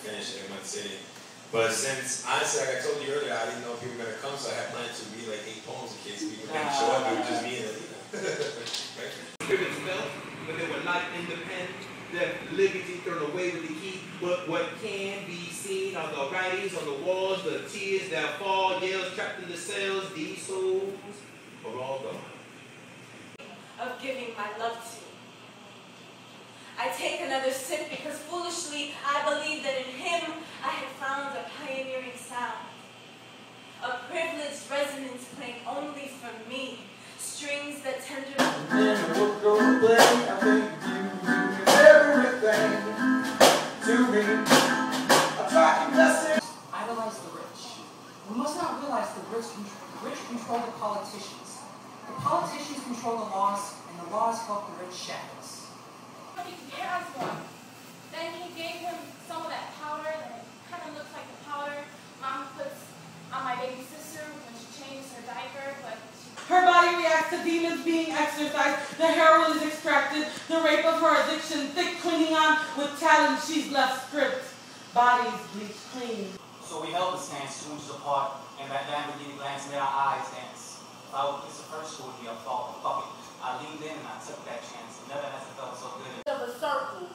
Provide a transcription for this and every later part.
finish it in one sitting. But since, honestly, like I told you earlier, I didn't know if people were going to come, so I had planned to read like 8 poems in case people didn't show up. It was just me and Alina. Right? But they were not independent. Their liberty thrown away with the key. But what can be seen are the writings on the walls, the tears that fall, yells trapped in the cells. These souls are all gone. Of giving my love to you. I take another sip because foolishly I believe that in him I had found a pioneering sound. A privileged resonance playing only for me. Strings that tender. Then we'll go away. I think you everything to me. I try to bless it. Idolize the rich. We must not realize the rich control the politicians. The politicians control the laws, and the laws help the rich shackles. He has one. Then he gave him some of that powder that kind of looks like the powder Mom puts on my baby sister when she changes her diaper, but her body reacts to demons being exorcised, the heroin is extracted, the rape of her addiction, thick clinging on with talent she's left stripped, bodies bleached clean. So we held this dance 2 inches apart, and that Lamborghini glance made our eyes dance. If I would kiss the first school here, I thought, fuck it. I leaned in and I took that chance. Never has it felt so good. Of a circle,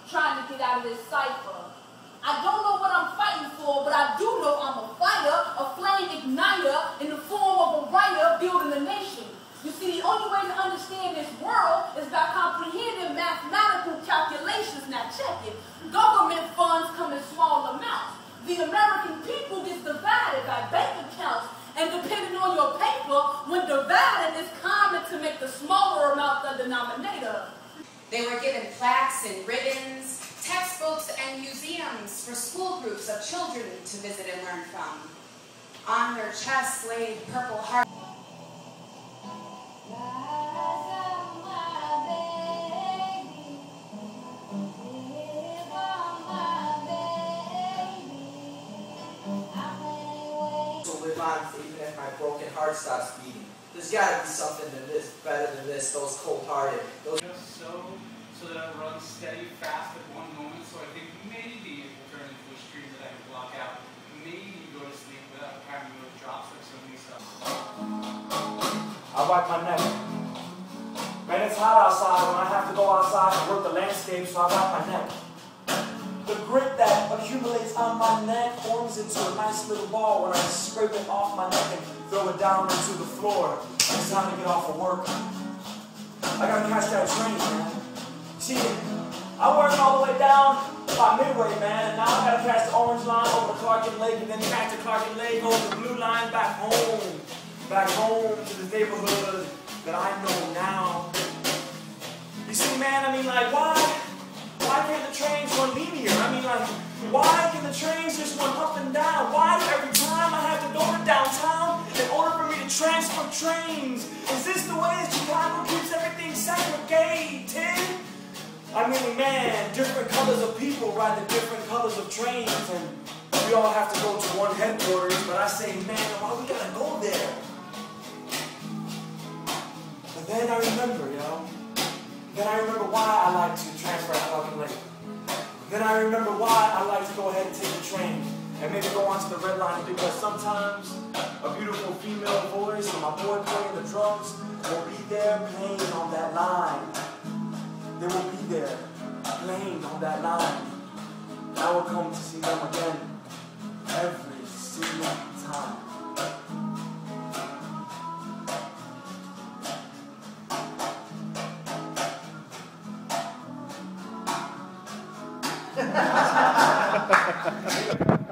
trying to get out of this cipher. I don't know what I'm fighting for, but I do know I'm a fighter, a flame igniter in the form of a writer building a nation. You see, the only way to understand this world is by comprehending mathematical calculations. Now check it. Government funds come in small amounts. The American people gets divided by bank accounts, and depending on your paper, when divided, it's common to make the smaller amount the denominator. They were given plaques and ribbons, textbooks and museums for school groups of children to visit and learn from. On her chest laid purple heart. To live on even if my broken heart stops beating. There's got to be something than this, better than this. Those cold-hearted. Just so that I run steady, fast at one moment, so I think maybe it will turn into a stream that I can block out. Maybe go to sleep without having those drops like so many stuff. I wipe my neck. Man, it's hot outside when I have to go outside and work the landscape, so I wipe my neck. The grit that accumulates on my neck forms into a nice little ball when I scrape it off my neck and throw it down into the floor. It's time to get off of work. I gotta catch that train, man. See, I work all the way down by Midway, man, and now I gotta catch the orange line over the Clarkin Lake and then catch the Clarkin Lake over the blue line back home to the neighborhood that I know now. You see, man, I mean, like, why can't the trains run linear? I mean, like, why can the trains just run up and down? Why do every time I have to go to downtown in order for me to transfer trains? Is this the way that Chicago keeps everything segregated? I mean, man, different colors of people ride the different colors of trains, and we all have to go to one headquarters, but I say, man, why we gotta go there? But then I remember, you know? Then I remember why I like to transfer at Clarkin Lake. Then I remember why I like to go ahead and take the train and maybe go onto the red line, because sometimes a beautiful female voice and my boy playing the drums will be there playing on that line. They will be there playing on that line. I will come to see them again every single time. Ha ha ha ha!